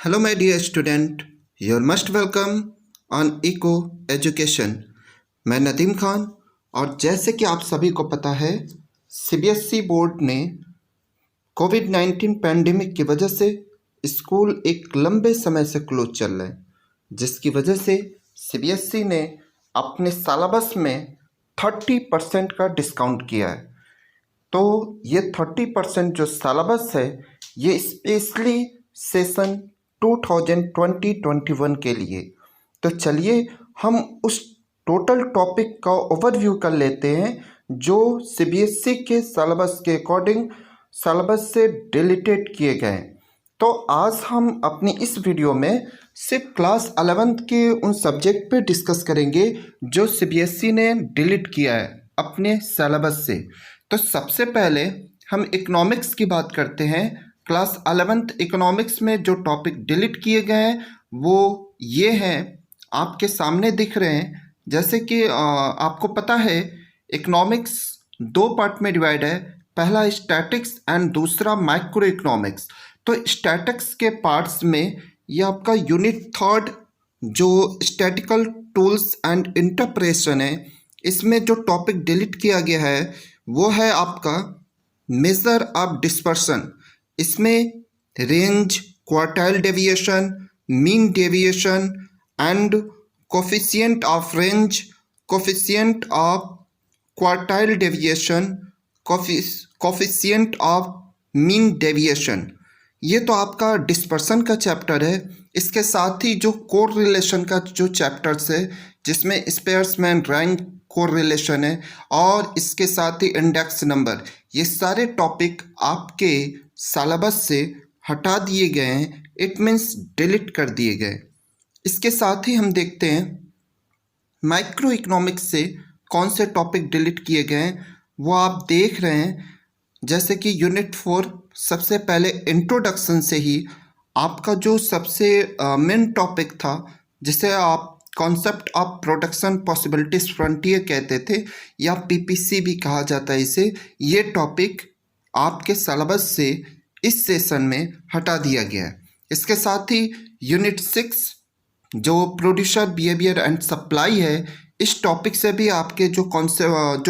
Hello, my dear student. You're most welcome on Eco Education. मैं नदीम खान और जैसे कि आप सभी को पता है सीबीएसई बोर्ड ने कोविड-19 पैंडेमिक की वजह से स्कूल एक लंबे समय से क्लोज चल रहे हैं, जिसकी वजह से सीबीएसई ने अपने सिलेबस में 30% का डिस्काउंट किया है। तो ये 30% जो सिलेबस है ये स्पेशली सेशन 2020-21 के लिए। तो चलिए हम उस टोटल टॉपिक का ओवरव्यू कर लेते हैं जो सीबीएसई के सिलेबस के अकॉर्डिंग सिलेबस से डिलीटेड किए गए। तो आज हम अपनी इस वीडियो में सिर्फ क्लास 11th के उन सब्जेक्ट पे डिस्कस करेंगे जो सीबीएसई ने डिलीट किया है अपने सिलेबस से। तो सबसे पहले हम इकोनॉमिक्स की बात करते हैं। क्लास 11th इकोनॉमिक्स में जो टॉपिक डिलीट किए गए हैं वो ये हैं, आपके सामने दिख रहे हैं। जैसे कि आपको पता है इकोनॉमिक्स दो पार्ट में डिवाइड है, पहला स्टैटिक्स एंड दूसरा माइक्रो इकोनॉमिक्स। तो स्टैटिक्स के पार्ट्स में ये आपका यूनिट 3 जो स्टैटिकल टूल्स एंड इंटरप्रेशन है, इसमें जो टॉपिक डिलीट किया गया है वो है आपका मेजर ऑफ डिस्पर्सन। इसमें range, quartile deviation, mean deviation and coefficient of range, coefficient of quartile deviation, coefficient of mean deviation, ये तो आपका डिस्पर्सन का चैप्टर है। इसके साथ ही जो कोर रिलेशन का जो चैप्टर्स है जिसमें स्पेयर्समैन रैंक कोर रिलेशन है और इसके साथ ही इंडेक्स नंबर, ये सारे टॉपिक आपके सिलेबस से हटा दिए गए हैं। इट मीन्स डिलीट कर दिए गए। इसके साथ ही हम देखते हैं माइक्रो इकोनॉमिक्स से कौन से टॉपिक डिलीट किए गए हैं वो आप देख रहे हैं। जैसे कि यूनिट 4 सबसे पहले इंट्रोडक्शन से ही आपका जो सबसे मेन टॉपिक था जिसे आप concept of production possibilities frontier कहते थे या पीपीसी भी कहा जाता है इसे, ये टॉपिक आपके सिलेबस से इस सेशन में हटा दिया गया है। इसके साथ ही यूनिट 6 जो प्रोड्यूसर बिहेवियर एंड सप्लाई है, इस टॉपिक से भी आपके जो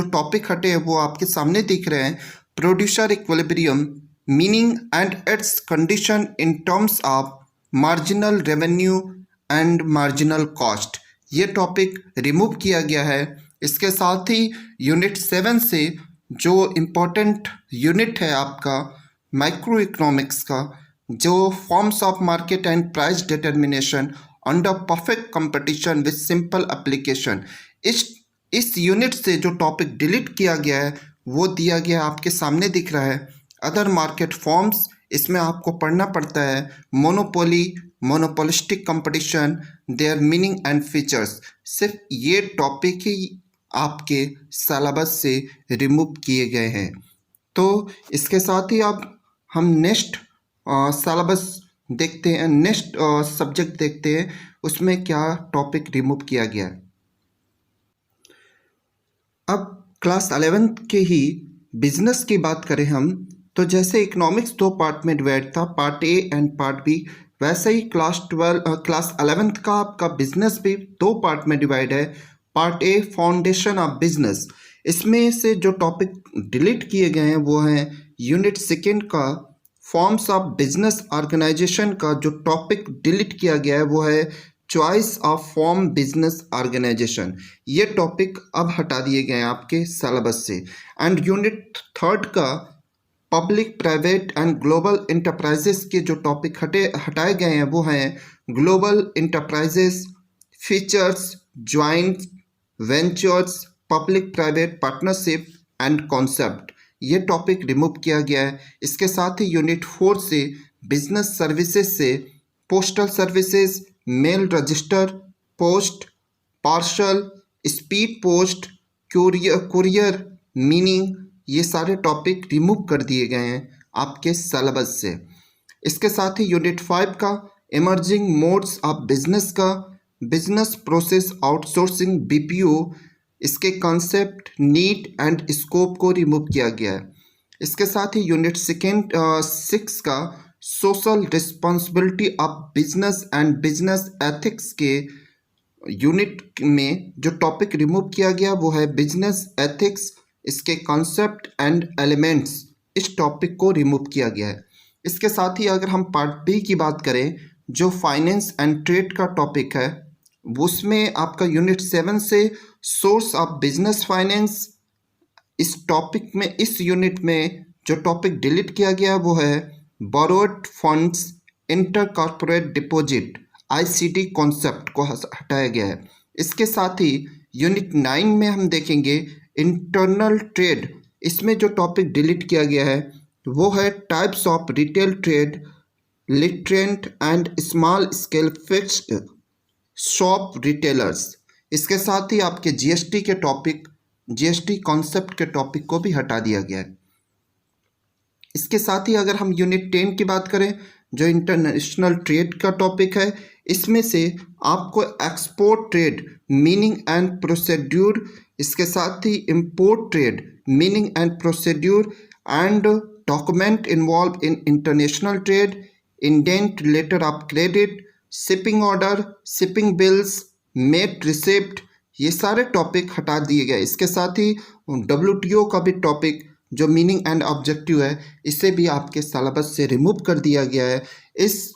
टॉपिक हटे हैं वो आपके सामने दिख रहे हैं। Producer equilibrium, meaning and it's condition in terms of marginal revenue and marginal cost, ये टॉपिक रिमूव किया गया है। इसके साथ ही यूनिट 7 से जो इम्पोर्टेंट यूनिट है आपका माइक्रो इकोनॉमिक्स का, जो forms of market and price determination under perfect competition with simple application, इस यूनिट से जो टॉपिक डिलीट किया गया है वो दिया गया आपके सामने दिख रहा है। अदर मार्केट फॉर्म्स, इसमें आपको पढ़ना पड़ता है monopoly, monopolistic competition, there meaning and features. सिर्फ ये टॉपिक ही आपके सिलेबस से रिमूव किए गए हैं। तो इसके साथ ही अब हम नेक्स्ट सिलेबस देखते हैं, नेक्स्ट सब्जेक्ट देखते हैं उसमें क्या टॉपिक रिमूव किया गया है। अब क्लास 11th के ही बिजनेस की बात करें हम, तो जैसे इकोनॉमिक्स दो पार्ट में डिवाइड था, part A and part B, वैसे ही क्लास 11th का आपका बिजनेस भी दो पार्ट में डिवाइड है। Part A foundation of business, इसमें से जो टॉपिक डिलीट किए गए हैं वो हैं यूनिट 2 का फॉर्म्स ऑफ बिजनेस ऑर्गेनाइजेशन का जो टॉपिक डिलीट किया गया है वो है choice of form business organisation. ये टॉपिक अब हटा दिए गए हैं आपके सिलेबस से। एंड यूनिट 3 का public, private and global enterprises के जो टॉपिक हटाए गए हैं वो हैं global enterprises, features, joint ventures, public private partnership and concept, ये टॉपिक रिमूव किया गया है। इसके साथ ही यूनिट 4 से बिजनेस सर्विसेज से postal services, mail register, post, parcel, speed post, courier, meaning, ये सारे टॉपिक रिमूव कर दिए गए हैं आपके सिलेबस से। इसके साथ ही यूनिट 5 का इमर्जिंग मोड्स ऑफ बिजनेस का बिजनेस प्रोसेस आउटसोर्सिंग बीपीओ, इसके कॉन्सेप्ट, नीड एंड स्कोप को रिमूव किया गया है। इसके साथ ही यूनिट 6 का social responsibility of business and business ethics के यूनिट में जो टॉपिक रिमूव किया गया वो है बिजनेस एथिक्स, इसके कॉन्सेप्ट एंड एलिमेंट्स, इस टॉपिक को रिमूव किया गया है। इसके साथ ही अगर हम पार्ट बी की बात करें जो फाइनेंस एंड ट्रेड का टॉपिक है, उसमें आपका यूनिट 7 से सोर्स ऑफ बिजनेस फाइनेंस, इस टॉपिक में इस यूनिट में जो टॉपिक डिलीट किया गया वो है borrowed funds inter corporate deposit, ICD concept को हटाया गया है। इसके साथ ही यूनिट 9 में हम देखेंगे इंटरनल ट्रेड, इसमें जो टॉपिक डिलीट किया गया है वो है types of retail trade, itinerant and small scale fixed shop retailers. इसके साथ ही आपके जीएसटी के टॉपिक, जीएसटी कॉन्सेप्ट के टॉपिक को भी हटा दिया गया है। इसके साथ ही अगर हम यूनिट 10 की बात करें जो इंटरनेशनल ट्रेड का टॉपिक है, इसमें से आपको export trade meaning and procedure, इसके साथ ही import trade meaning and procedure and document involve in international trade, indent letter of credit, shipping order, shipping bills, mate receipt, ये सारे टॉपिक हटा दिए गए। इसके साथ ही WTO का भी टॉपिक जो मीनिंग एंड ऑब्जेक्टिव है, इसे भी आपके सिलेबस से रिमूव कर दिया गया है। इस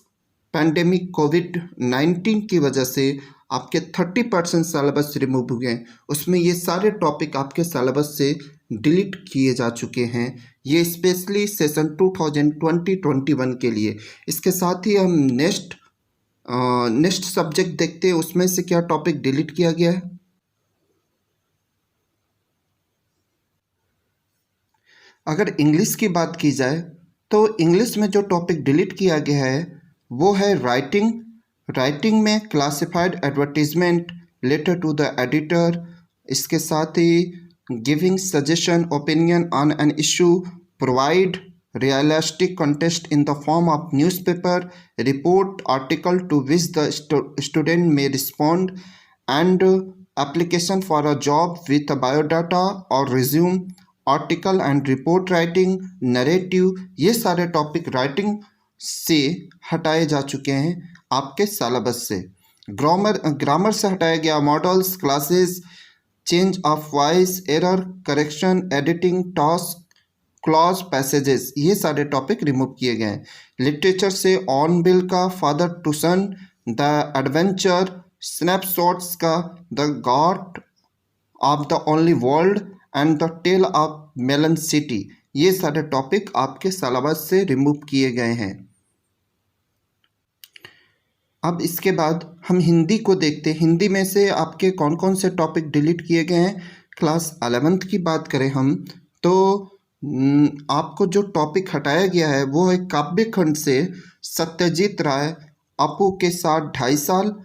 पैंडेमिक कोविड-19 की वजह से आपके 30% सिलेबस रिमूव हुए हैं, उसमें ये सारे टॉपिक आपके सिलेबस से डिलीट किए जा चुके हैं, ये स्पेशली सेशन 2020-21 के लिए। इसके साथ ही हम नेक्स्ट सब्जेक्ट देखते हैं, उसमें से क्या टॉपिक डिलीट किया गया है। अगर इंग्लिश की बात की जाए तो इंग्लिश में जो टॉपिक डिलीट किया गया है वो है राइटिंग में classified advertisement, letter to the editor, इसके साथ ही giving suggestion opinion on an issue, provide realistic context in the form of newspaper, report article to which the student may respond and application for a job with a biodata और resume, article and report writing, narrative, ये सारे topic writing से हटाए जा चुके हैं आपके syllabus से। ग्रामर से हटाया गया modals, classes, change of voice, error correction, editing, task, clause, passages, ये सारे टॉपिक रिमूव किए गए हैं। लिटरेचर से ऑन बिल का father to son, the adventure, snapshots का the god of the only world and the tale of melon city, ये सारे टॉपिक आपके सिलेबस से रिमूव किए गए हैं। अब इसके बाद हम हिंदी को देखते हैं, हिंदी में से आपके कौन कौन से टॉपिक डिलीट किए गए हैं। क्लास 11th की बात करें हम तो आपको जो टॉपिक हटाया गया है वो है काव्य खंड से सत्यजीत राय, अपू के साथ 2.5 साल,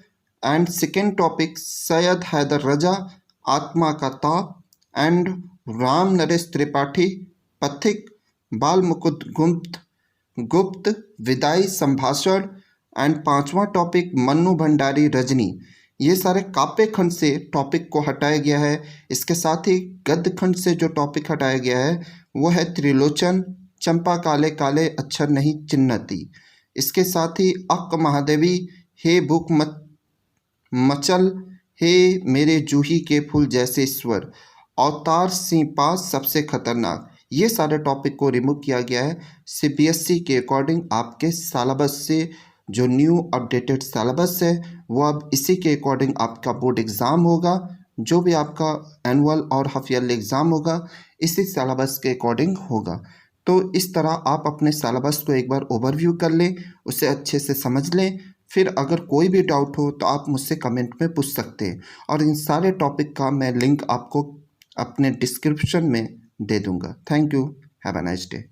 एंड सेकेंड टॉपिक सैयद हैदर रजा, आत्मा का ताप, एंड राम नरेश त्रिपाठी, पथिक, बाल मुकुंद गुप्त, विदाई संभाषण, एंड 5वां टॉपिक मन्नू भंडारी रजनी, ये सारे काव्य खंड से टॉपिक को हटाया गया है। इसके साथ ही गद्य खंड से जो टॉपिक हटाया गया है वो है त्रिलोचन, चंपा काले काले अक्षर नहीं चिन्हती, इसके साथ ही अक्क महादेवी, हे बुक मचल, हे मेरे जूही के फूल जैसे ईश्वर, अवतार सिंह पास सबसे खतरनाक, ये सारे टॉपिक को रिमूव किया गया है सीबीएसई के अकॉर्डिंग। आपके सिलेबस से जो न्यू अपडेटेड सिलेबस है वो अब इसी के अकॉर्डिंग आपका बोर्ड एग्ज़ाम होगा, जो भी आपका एनुअल और हाफ ईयरली एग्ज़ाम होगा इसी सिलेबस के अकॉर्डिंग होगा। तो इस तरह आप अपने सिलेबस को एक बार ओवरव्यू कर लें, उसे अच्छे से समझ लें, फिर अगर कोई भी डाउट हो तो आप मुझसे कमेंट में पूछ सकते हैं, और इन सारे टॉपिक का मैं लिंक आपको अपने डिस्क्रिप्शन में दे दूँगा। Thank you, have a nice day.